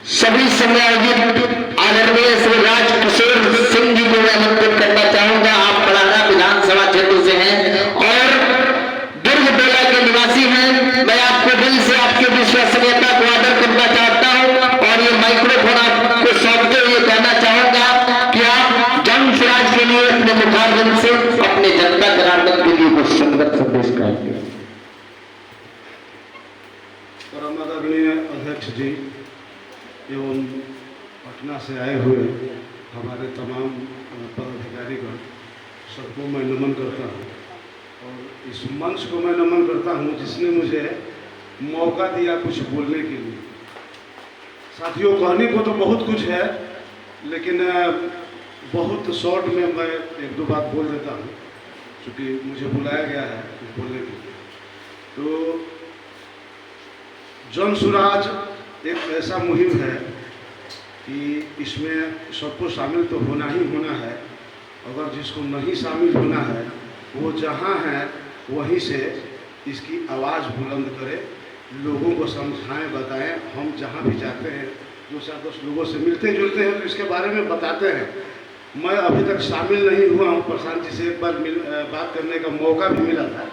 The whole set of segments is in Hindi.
सभी समय आयोजित आदरणीय श्री राज किशोर सिंह जी को मैं आमंत्रित करना चाहूंगा। आप पड़ारा विधानसभा क्षेत्र से हैं और दुर्ग बेला के निवासी हैं। मैं आपको दिल से आपकी विश्वसनीयता को आदर करना चाहता हूं और ये माइक्रोफोन आपको सौंपते हुए कहना चाहूंगा कि आप जन स्वराज के लिए अपने मुखारबिंद से अपने जनता जनार्दन के लिए कुछ संगत संदेश कहेंगे। परम आदरणीय अध्यक्ष जी एवं पटना से आए हुए हमारे तमाम पदाधिकारीगण सबको मैं नमन करता हूँ और इस मंच को मैं नमन करता हूँ जिसने मुझे मौका दिया कुछ बोलने के लिए। साथियों, कहने को तो बहुत कुछ है लेकिन बहुत शॉर्ट में मैं एक दो बात बोल देता हूँ क्योंकि मुझे बुलाया गया है कुछ बोलने के लिए। तो जन स्वराज एक ऐसा मुहिम है कि इसमें सबको शामिल तो होना ही होना है। अगर जिसको नहीं शामिल होना है वो जहाँ है वहीं से इसकी आवाज़ बुलंद करे, लोगों को समझाएं, बताएं। हम जहाँ भी जाते हैं 2-4-10 लोगों से मिलते जुलते हैं तो इसके बारे में बताते हैं। मैं अभी तक शामिल नहीं हुआ हूँ। प्रशांत जी से एक बार बात करने का मौका भी मिला था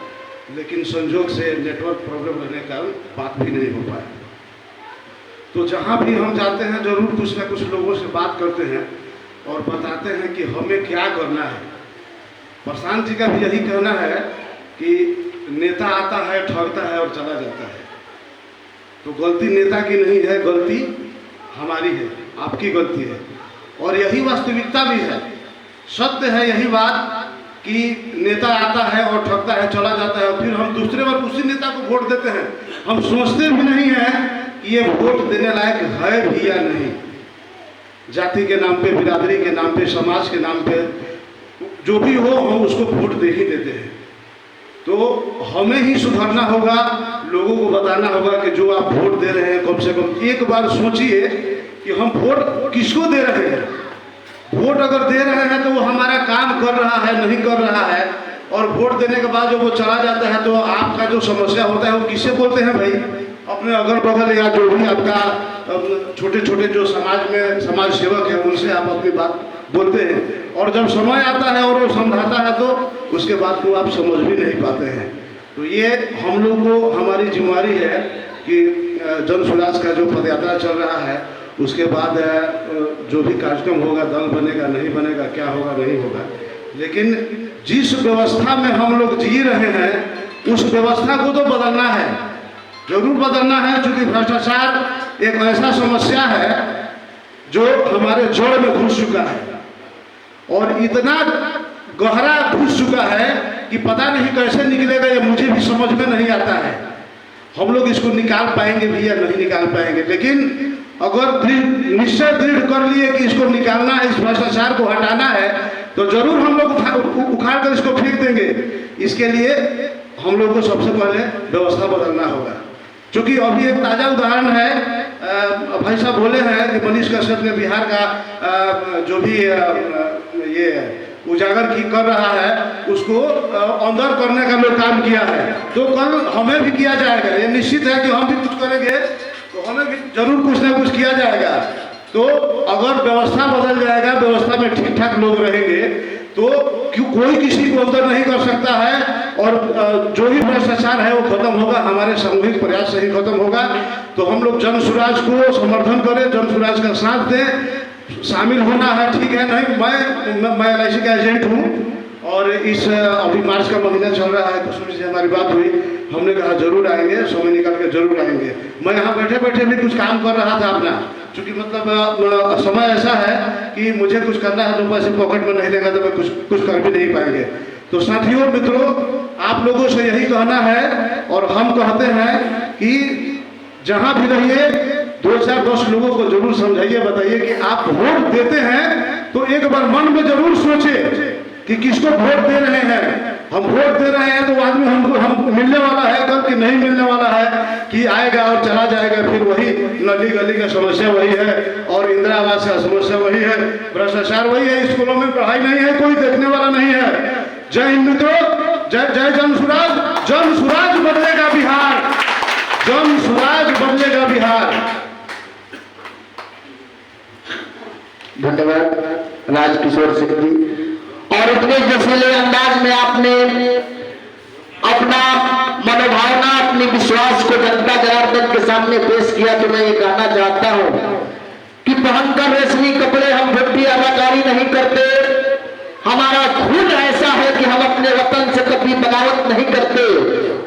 लेकिन संजोग से नेटवर्क प्रॉब्लम रहने का बात भी नहीं हो पाया। तो जहाँ भी हम जाते हैं जरूर कुछ ना कुछ लोगों से बात करते हैं और बताते हैं कि हमें क्या करना है। प्रशांत जी का भी यही कहना है कि नेता आता है, ठगता है और चला जाता है। तो गलती नेता की नहीं है, गलती हमारी है, आपकी गलती है। और यही वास्तविकता भी है, सत्य है यही बात कि नेता आता है और ठगता है, चला जाता है और फिर हम दूसरे बार उसी नेता को वोट देते हैं। हम सोचते भी नहीं हैं कि ये वोट देने लायक है भी या नहीं। जाति के नाम पे, बिरादरी के नाम पे, समाज के नाम पे जो भी हो हम उसको वोट दे ही देते हैं। तो हमें ही सुधरना होगा, लोगों को बताना होगा कि जो आप वोट दे रहे हैं कम से कम एक बार सोचिए कि हम वोट किसको दे रहे हैं। वोट अगर दे रहे हैं तो वो हमारा काम कर रहा है, नहीं कर रहा है। और वोट देने के बाद जब वो चला जाता है तो आपका जो समस्या होता है वो किससे बोलते हैं भाई? अपने अगल बगल या जो भी आपका छोटे छोटे जो समाज में समाज सेवक है उनसे आप अपनी बात बोलते हैं। और जब समय आता है और वो समझाता है तो उसके बाद को आप समझ भी नहीं पाते हैं। तो ये हम लोग को हमारी जिम्मेदारी है कि जन स्वराज का जो पदयात्रा चल रहा है उसके बाद जो भी कार्यक्रम होगा, दल बनेगा नहीं बनेगा, क्या होगा नहीं होगा, लेकिन जिस व्यवस्था में हम लोग जी रहे हैं उस व्यवस्था को तो बदलना है, जरूर बदलना है। क्योंकि भ्रष्टाचार एक ऐसा समस्या है जो हमारे जड़ में घुस चुका है और इतना गहरा घुस चुका है कि पता नहीं कैसे निकलेगा, ये मुझे भी समझ में नहीं आता है। हम लोग इसको निकाल पाएंगे भी या नहीं निकाल पाएंगे, लेकिन अगर निश्चय दृढ़ कर लिए कि इसको निकालना है, इस भ्रष्टाचार को हटाना है, तो जरूर हम लोग उखाड़ कर इसको फेंक देंगे। इसके लिए हम लोग को सबसे पहले व्यवस्था बदलना होगा। क्योंकि अभी एक ताज़ा उदाहरण है, भाई साहब बोले हैं कि मनीष कश्यप ने बिहार का जो भी ये उजागर की कर रहा है उसको अंदर करने का लोग काम किया है। तो कल हमें भी किया जाएगा, ये निश्चित है कि हम भी कुछ करेंगे तो हमें भी जरूर कुछ ना कुछ किया जाएगा। तो अगर व्यवस्था बदल जाएगा, व्यवस्था में ठीक ठाक लोग रहेंगे तो क्यों कोई किसी को अंदर नहीं कर सकता है और जो भी भ्रष्टाचार है वो खत्म होगा, हमारे सामूहिक प्रयास से ही खत्म होगा। तो हम लोग जन स्वराज को समर्थन करें, जन स्वराज का साथ दें। शामिल होना है ठीक है, नहीं मैं LIC का एजेंट हूँ और इस अभी मार्च का महीना चल रहा है, कुछ से हमारी बात हुई, हमने कहा जरूर आएंगे, समय निकाल के जरूर आएंगे। मैं यहाँ बैठे बैठे भी कुछ काम कर रहा था अपना, क्योंकि मतलब समय ऐसा है कि मुझे कुछ करना है तो पैसे पॉकेट में नहीं लेगा तो मैं कुछ कर भी नहीं पाएंगे। तो साथियों, मित्रों, आप लोगों से यही कहना है और हम कहते हैं कि जहाँ भी रहिए 2-4-10 लोगों को जरूर समझाइए, बताइए कि आप वोट देते हैं तो एक बार मन में जरूर सोचे कि किसको वोट दे रहे हैं। हम वोट दे रहे हैं तो आदमी हम मिलने वाला है कल कि नहीं मिलने वाला है, कि आएगा और चला जाएगा, फिर वही नली गली का समस्या वही है और इंदिरा आवास का समस्या वही है, भ्रष्टाचार वही है, स्कूलों में पढ़ाई नहीं है, कोई देखने वाला नहीं है। जय हिंद मित्रों, जय जय जन स्वराज। जन स्वराज बदलेगा बिहार, जन स्वराज बदलेगा बिहार। धन्यवाद राजकिशोर सिंह जी। और इतने जसीले अंदाज में आपने अपना मनोभावना, अपनी विश्वास को जनता जनार्दन के सामने पेश किया। तो मैं ये कहना चाहता हूं कि पहनकर रेशमी कपड़े हम झूठी अदाकारी नहीं करते। हमारा खून ऐसा है कि हम अपने वतन से कभी बगावत नहीं करते।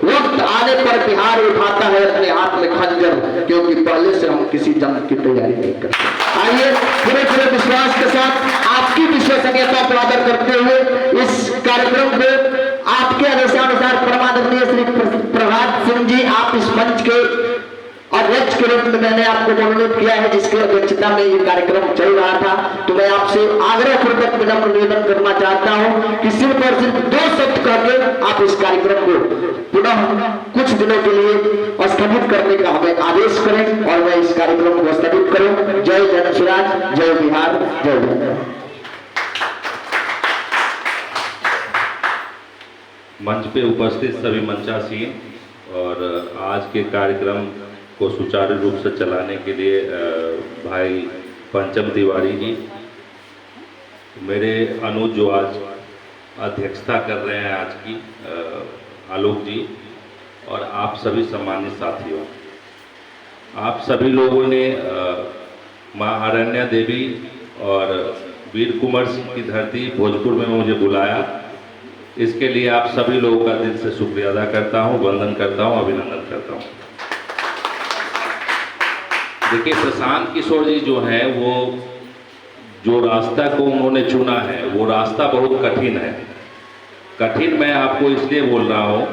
वक्त आने पर बिहार उठाता है अपने हाथ में खंजर, क्योंकि पहले से हम किसी जंग की तैयारी नहीं करते। आइए पूरे पूरे विश्वास के साथ आपकी विश्वसनीयता को आदर करते हुए इस कार्यक्रम को आपके आदेशानुसार परमादरणीय श्री प्रभात सिंह जी, आप इस मंच के अध्यक्ष के रूप में मैंने आपको मनोनीत किया है, जिसकी अध्यक्षता में ये कार्यक्रम चल रहा था। तो मैं आपसे आग्रह पूर्वक विनम्र निवेदन करना चाहता हूं कि सिर्फ और सिर्फ 2 शब्द कहकर आप इस कार्यक्रम को पुनः कुछ दिनों के लिए स्थगित करने का हमें आदेश करें और मैं इस कार्यक्रम को स्थगित करूं। जय जनशिराज, जय बिहार, जय बिहार। मंच पे उपस्थित सभी मंचासीन और आज के कार्यक्रम को सुचारू रूप से चलाने के लिए भाई पंचम तिवारी जी, मेरे अनुज जो आज अध्यक्षता कर रहे हैं आज की, आलोक जी, और आप सभी सम्मानित साथियों, आप सभी लोगों ने माँ अरण्या देवी और वीर कुंवर सिंह की धरती भोजपुर में मुझे बुलाया। इसके लिए आप सभी लोगों का दिल से शुक्रिया अदा करता हूं, वंदन करता हूं, अभिनंदन करता हूं। देखिए, प्रशांत किशोर जी जो हैं, वो जो रास्ता को उन्होंने चुना है वो रास्ता बहुत कठिन है। कठिन मैं आपको इसलिए बोल रहा हूं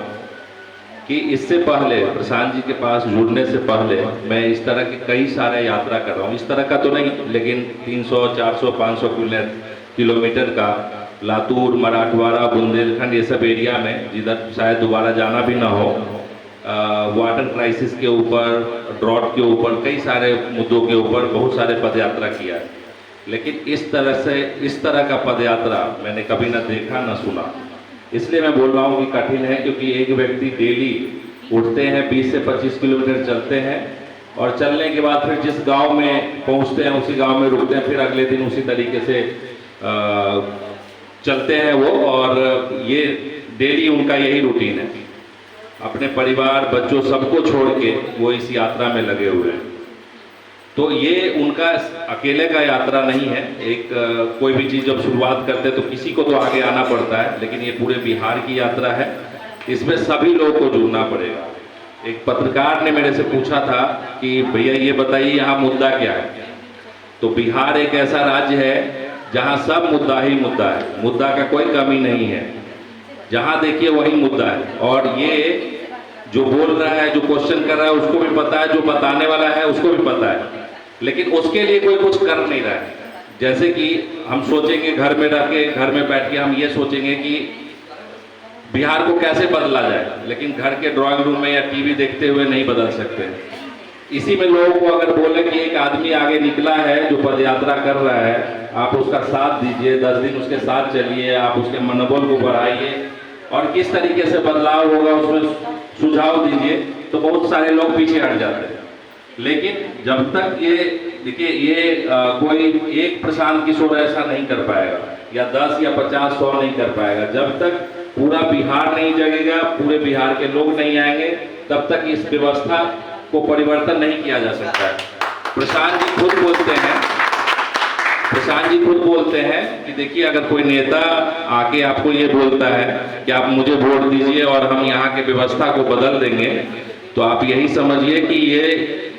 कि इससे पहले, प्रशांत जी के पास जुड़ने से पहले, मैं इस तरह की कई सारे यात्रा कर रहा हूं। इस तरह का तो नहीं, लेकिन 300, 400, 500 किलोमीटर का लातूर, मराठवाड़ा, बुंदेलखंड, ये सब एरिया में जिधर शायद दोबारा जाना भी ना हो, वाटर क्राइसिस के ऊपर, ड्रॉट के ऊपर, कई सारे मुद्दों के ऊपर बहुत सारे पदयात्रा किया है। लेकिन इस तरह का पदयात्रा मैंने कभी ना देखा ना सुना। इसलिए मैं बोल रहा हूँ कि कठिन है, क्योंकि एक व्यक्ति डेली उठते हैं, 20 से 25 किलोमीटर चलते हैं और चलने के बाद फिर जिस गांव में पहुंचते हैं उसी गांव में रुकते हैं, फिर अगले दिन उसी तरीके से चलते हैं वो, और ये डेली उनका यही रूटीन है। अपने परिवार, बच्चों, सबको छोड़ के वो इस यात्रा में लगे हुए हैं। तो ये उनका अकेले का यात्रा नहीं है। एक कोई भी चीज़ जब शुरुआत करते हैं तो किसी को तो आगे आना पड़ता है, लेकिन ये पूरे बिहार की यात्रा है, इसमें सभी लोगों को जुड़ना पड़ेगा। एक पत्रकार ने मेरे से पूछा था कि भैया ये बताइए यहाँ मुद्दा क्या है। तो बिहार एक ऐसा राज्य है जहाँ सब मुद्दा ही मुद्दा है, मुद्दा का कोई कमी नहीं है। जहाँ देखिए वही मुद्दा है। और ये जो बोल रहा है, जो क्वेश्चन कर रहा है, उसको भी पता है, जो बताने वाला है उसको भी पता है, लेकिन उसके लिए कोई कुछ कर नहीं रहा है। जैसे कि हम सोचेंगे घर में रह के, घर में बैठ के हम ये सोचेंगे कि बिहार को कैसे बदला जाए, लेकिन घर के ड्राइंग रूम में या टीवी देखते हुए नहीं बदल सकते। इसी में लोगों को अगर बोले कि एक आदमी आगे निकला है जो पदयात्रा कर रहा है, आप उसका साथ दीजिए, 10 दिन उसके साथ चलिए, आप उसके मनोबल को बढ़ाइए और किस तरीके से बदलाव होगा उसमें सुझाव दीजिए, तो बहुत सारे लोग पीछे हट जाते हैं। लेकिन जब तक ये देखिए, ये कोई एक प्रशांत किशोर ऐसा नहीं कर पाएगा, या 10 या 50, 100 नहीं कर पाएगा। जब तक पूरा बिहार नहीं जगेगा, पूरे बिहार के लोग नहीं आएंगे, तब तक इस व्यवस्था को परिवर्तन नहीं किया जा सकता है। प्रशांत जी खुद बोलते हैं कि देखिए, अगर कोई नेता आके आपको ये बोलता है कि आप मुझे वोट दीजिए और हम यहाँ के व्यवस्था को बदल देंगे, तो आप यही समझिए कि ये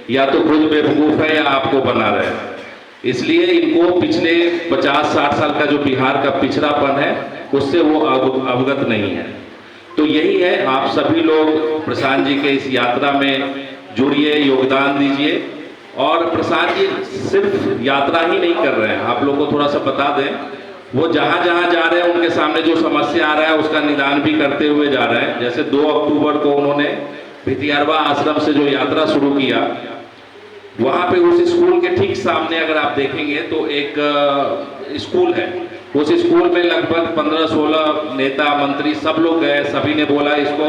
या तो खुद बेवकूफ़ है या आपको बना रहे हैं। इसलिए इनको पिछले 50-60 साल का जो बिहार का पिछड़ापन है उससे वो अवगत नहीं है। तो यही है, आप सभी लोग प्रशांत जी के इस यात्रा में जुड़िए, योगदान दीजिए। और प्रशांत जी सिर्फ यात्रा ही नहीं कर रहे हैं, आप लोग को थोड़ा सा बता दें, वो जहाँ जहाँ जा रहे हैं उनके सामने जो समस्या आ रहा है उसका निदान भी करते हुए जा रहे हैं। जैसे 2 अक्टूबर को उन्होंने भितियारवा आश्रम से जो यात्रा शुरू किया, वहाँ पे उस स्कूल के ठीक सामने अगर आप देखेंगे तो एक स्कूल है। उस स्कूल में लगभग 15-16 नेता, मंत्री सब लोग गए। सभी ने बोला इसको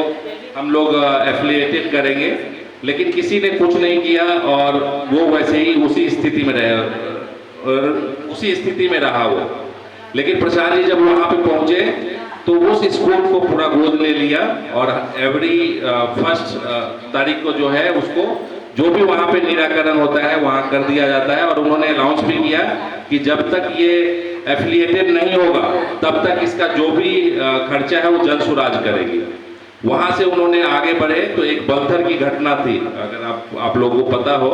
हम लोग एफिलिएटेड करेंगे, लेकिन किसी ने कुछ नहीं किया और वो वैसे ही उसी स्थिति में रहे। उसी स्थिति में रहा वो। लेकिन प्रसाद जी जब वहाँ पे पहुँचे तो उस स्कूल को पूरा गोद ले लिया और एवरी फर्स्ट तारीख को जो है उसको जो भी वहाँ पे निराकरण होता है वहाँ कर दिया जाता है। और उन्होंने अनाउंस भी किया कि जब तक ये एफिलिएटेड नहीं होगा तब तक इसका जो भी खर्चा है वो जन सुराज करेगी। वहाँ से उन्होंने आगे बढ़े तो एक बलथर की घटना थी, अगर आप लोगों को पता हो,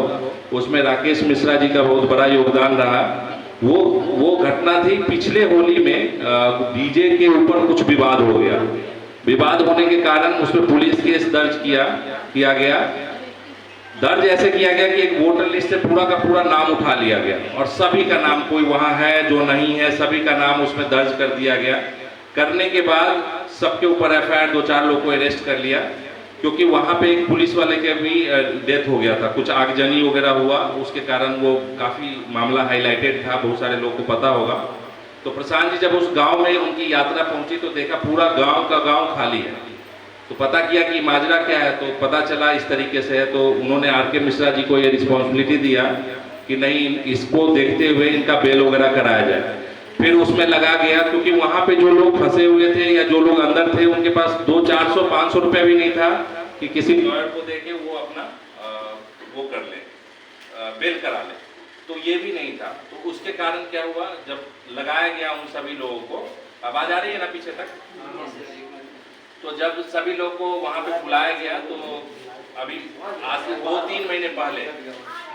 उसमें राकेश मिश्रा जी का बहुत बड़ा योगदान रहा। वो घटना थी पिछले होली में डीजे के ऊपर कुछ विवाद हो गया। विवाद होने के कारण उसमें पुलिस केस दर्ज किया गया। दर्ज ऐसे किया गया कि एक वोटर लिस्ट से पूरा का पूरा नाम उठा लिया गया और सभी का नाम, कोई वहाँ है जो नहीं है, सभी का नाम उसमें दर्ज कर दिया गया। करने के बाद सबके ऊपर एफआईआर, 2-4 लोग को अरेस्ट कर लिया, क्योंकि वहाँ पे एक पुलिस वाले के भी डेथ हो गया था, कुछ आगजनी वगैरह हुआ, उसके कारण वो काफ़ी मामला हाईलाइटेड था, बहुत सारे लोगों को पता होगा। तो प्रशांत जी जब उस गांव में उनकी यात्रा पहुंची तो देखा पूरा गांव का गांव खाली है। तो पता किया कि माजरा क्या है, तो पता चला इस तरीके से है। तो उन्होंने आर.के. मिश्रा जी को ये रिस्पॉन्सिबिलिटी दिया कि नहीं, इसको देखते हुए इनका बेल वगैरह कराया जाए। फिर उसमें लगा गया, क्योंकि वहाँ पे जो लोग फंसे हुए थे या जो लोग अंदर थे उनके पास 200-400-500 रुपये भी नहीं था कि किसी लॉयर को देके वो अपना वो कर ले, बेल करा ले, तो ये भी नहीं था। तो उसके कारण क्या हुआ, जब लगाया गया उन सभी लोगों को, आवाज आ रही है ना पीछे तक, तो जब सभी लोग को वहाँ पे बुलाया गया तो अभी आज से 2-3 महीने पहले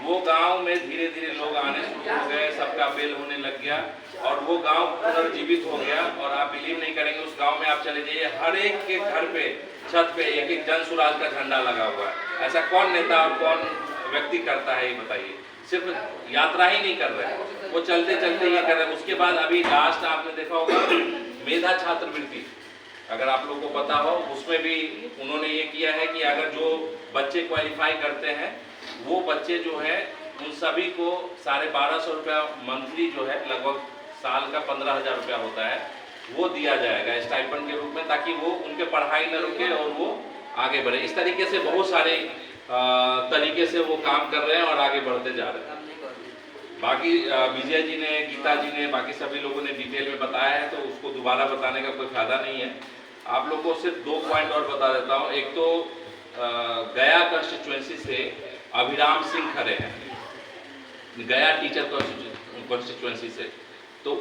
वो गांव में धीरे धीरे लोग आने शुरू हो गए, सबका बेल होने लग गया और वो गांव पुनर्जीवित हो गया। और आप बिलीव नहीं करेंगे, उस गांव में आप चले जाइए, हर एक के घर पे छत पे एक जन सुराज का झंडा लगा हुआ है। ऐसा कौन नेता और कौन व्यक्ति करता है ये बताइए? सिर्फ यात्रा ही नहीं कर रहे, वो चलते चलते ये कर रहे हैं। उसके बाद अभी लास्ट आपने देखा होगा मेधा छात्रवृत्ति, अगर आप लोगों को पता हो, उसमें भी उन्होंने ये किया है कि अगर जो बच्चे क्वालिफाई करते हैं वो बच्चे जो है उन सभी को 1250 रुपया मंथली जो है, लगभग साल का 15,000 रुपया होता है, वो दिया जाएगा स्टाइपेंड के रूप में, ताकि वो उनके पढ़ाई न रुके और वो आगे बढ़े। इस तरीके से बहुत सारे तरीके से वो काम कर रहे हैं और आगे बढ़ते जा रहे हैं। बाकी विजय जी ने, गीता जी ने, बाकी सभी लोगों ने डिटेल में बताया है, तो उसको दोबारा बताने का कोई फायदा नहीं है। आप लोगों को सिर्फ 2 पॉइंट और बता देता हूँ। एक तो गया कंस्टिट्यूएंसी से अभिराम सिंह खड़े हैं, गया टीचर कंस्टिट्यूएंसी से, तो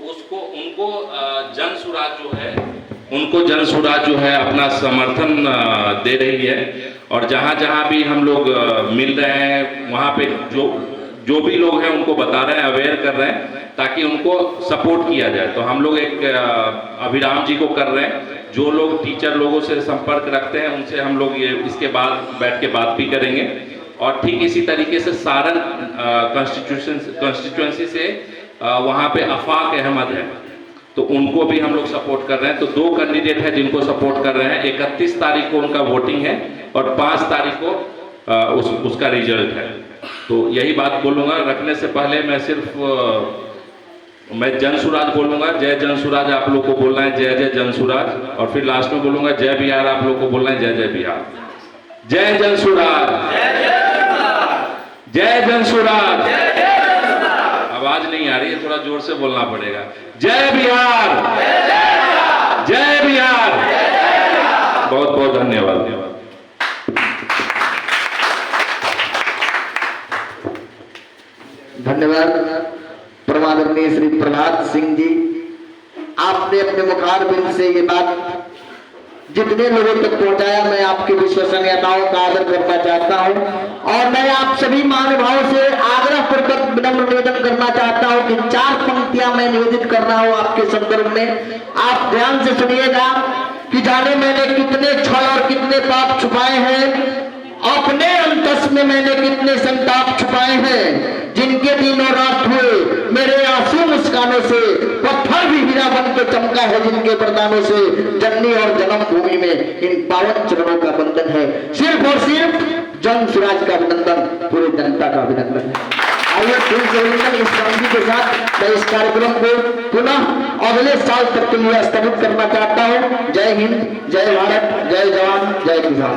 उनको जन सुराज जो है अपना समर्थन दे रही है। और जहाँ जहाँ भी हम लोग मिल रहे हैं वहाँ पे जो भी लोग हैं उनको बता रहे हैं, अवेयर कर रहे हैं, ताकि उनको सपोर्ट किया जाए। तो हम लोग एक अभिराम जी को कर रहे हैं, जो लोग टीचर लोगों से संपर्क रखते हैं उनसे हम लोग ये इसके बाद बैठ के बात भी करेंगे। और ठीक इसी तरीके से सारण कंस्टिट्यूएंसी से वहाँ पे अफाक अहमद है, तो उनको भी हम लोग सपोर्ट कर रहे हैं। तो 2 कैंडिडेट है जिनको सपोर्ट कर रहे हैं। 31 तारीख को उनका वोटिंग है और 5 तारीख को उसका रिजल्ट है। तो यही बात बोलूँगा। रखने से पहले मैं सिर्फ मैं जन सुराज बोलूँगा, जय जन सुराज आप लोग को बोलना है, जय जय जन सुराज। और फिर लास्ट में बोलूँगा जय बिहार, आप लोग को बोलना है जय जय बिहार। जय जन सुराज, जय जन सुराज। आवाज नहीं आ रही है, थोड़ा जोर से बोलना पड़ेगा। जय बिहार, जय बिहार। बहुत बहुत धन्यवाद। धन्यवाद परमादरणीय श्री प्रहलाद सिंह जी, आपने अपने मुखारबिंद से ये बात जितने लोगों तक पहुंचाया, मैं आपकी विश्वसनीयताओं का आदर करना चाहता हूं। और मैं आप सभी महानुभावों से आग्रह पूर्वक विनम्र निवेदन करना चाहता हूं कि 4 पंक्तियां मैं निवेदित कर रहा हूं आपके संदर्भ में। आप ध्यान से सुनिएगा कि जाने मैंने कितने छल और कितने पाप छुपाए हैं, अपने अंतस में मैंने कितने संताप छुपाए हैं। जिनके दिनों रात हुए मेरे आंसू मुस्कानों से, पत्थर भी हीरा बन के चमका है जिनके वरदानों से। जननी और जन्मभूमि में इन पावन चरणों का बंधन है, सिर्फ और सिर्फ जन सुराज का अभिनंदन, पूरे जनता का अभिनंदन है। आइए फिर से इस क्रांति के साथ मैं इस कार्यक्रम को पुनः अगले साल तक के लिए स्थगित करना चाहता हूँ। जय हिंद, जय भारत, जय जवान, जय किसान।